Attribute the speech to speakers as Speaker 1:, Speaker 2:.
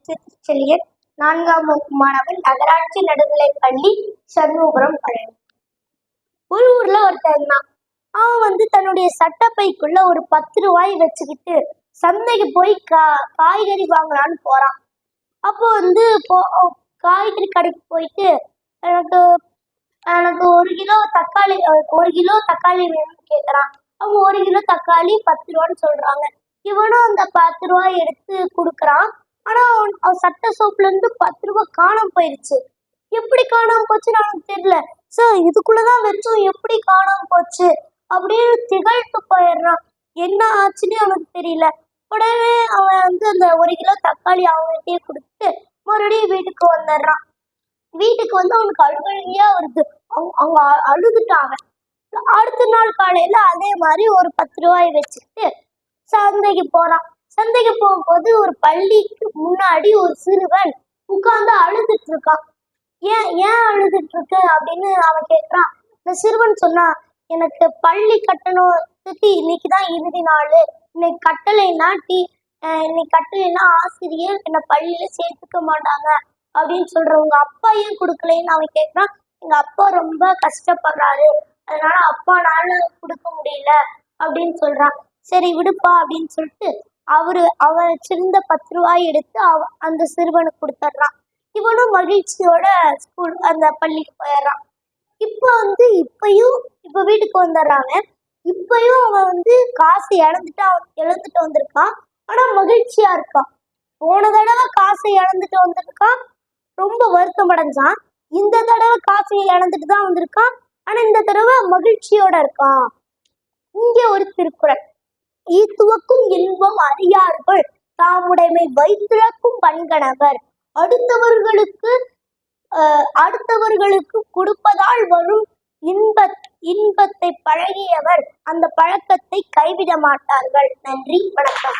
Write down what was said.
Speaker 1: திருச்செழியன், 4ஆம் வகுப்பு மாணவன், நகராட்சி நடுநிலைப்பள்ளி, சண்முகபுரம், பழனி. ஒரு ஊர்ல ஒருத்தன் இருந்தான். அவன் தன்னுடைய சட்டப்பைக்குள்ள ஒரு 10 ரூபாய் வச்சுக்கிட்டு சந்தைக்கு போய் காய்கறி வாங்கலான்னு போறான். அப்போ காய்கறி கடைக்கு போயிட்டு எனக்கு எனக்கு 1 கிலோ தக்காளி வேணும்னு கேட்கறான். அவங்க 1 கிலோ தக்காளி 10 ரூபான்னு சொல்றாங்க. இவனும் அந்த 10 ரூபாய் எடுத்து கொடுக்குறான். ஆனா அவன் சட்டை சோப்புல இருந்து 10 ரூபாய் காணாம போயிடுச்சு. எப்படி காணாம போச்சுன்னு அவனுக்கு தெரியல. சார், இதுக்குள்ளதான் வச்சோம், எப்படி காணாம போச்சு அப்படின்னு திகழ்த்து போயிடுறான். என்ன ஆச்சுன்னு அவனுக்கு தெரியல. உடனே அவன் அந்த 1 கிலோ தக்காளி அவன்கிட்டயே கொடுத்துட்டு மறுபடியும் வீட்டுக்கு வந்துடுறான். வீட்டுக்கு அவனுக்கு அழுகையா வருது. அவங்க அழுதுட்டான். அடுத்த நாள் காலையில அதே மாதிரி ஒரு 10 ரூபாய் வச்சுக்கிட்டு சந்தைக்கு போறான். சந்தைக்கு போகும்போது ஒரு பள்ளிக்கு முன்னாடி ஒரு சிறுவன் உட்கார்ந்து அழுதுட்டு இருக்கான். ஏன் அழுதுட்டு இருக்கு அப்படின்னு அவன் கேட்கிறான். இந்த சிறுவன் சொன்னா, எனக்கு பள்ளி கட்டணத்துக்கு இன்னைக்குதான் இறுதி நாள். இன்னைக்கு கட்டலைன்னா ஆசிரியர் என்னை பள்ளியில சேர்த்துக்க மாட்டாங்க அப்படின்னு சொல்றவங்க அப்பா ஏன் கொடுக்கலைன்னு அவன் கேட்கிறான். எங்க அப்பா ரொம்ப கஷ்டப்படுறாரு, அதனால அப்பானால கொடுக்க முடியல அப்படின்னு சொல்றான். சரி விடுப்பா அப்படின்னு சொல்லிட்டு அவன் வச்சிருந்த 10 ரூபாய் எடுத்து அந்த சிறுவனுக்கு கொடுத்துட்றான். இவனும் மகிழ்ச்சியோட அந்த பள்ளிக்கு போயிடுறான். இப்ப வீட்டுக்கு வந்துடுறாங்க. இப்பயும் அவன் காசு இழந்துட்டு வந்திருக்கான். ஆனா மகிழ்ச்சியா இருக்கான். போன தடவை காசை இழந்துட்டு வந்திருக்கான், ரொம்ப வருத்தம் அடைஞ்சான். இந்த தடவை காசை இழந்துட்டு தான் வந்திருக்கான், ஆனா இந்த தடவை மகிழ்ச்சியோட இருக்கான். இங்கே ஒரு திருக்குறள். ஈத்துவக்கும் இன்பம் அறியார்கள் தாமுடைமை வைத்திழக்கும் பண்கணவர். அடுத்தவர்களுக்கு கொடுப்பதால் வரும் இன்பத்தை பழகியவர் அந்த பழக்கத்தை கைவிட மாட்டார்கள். நன்றி, வணக்கம்.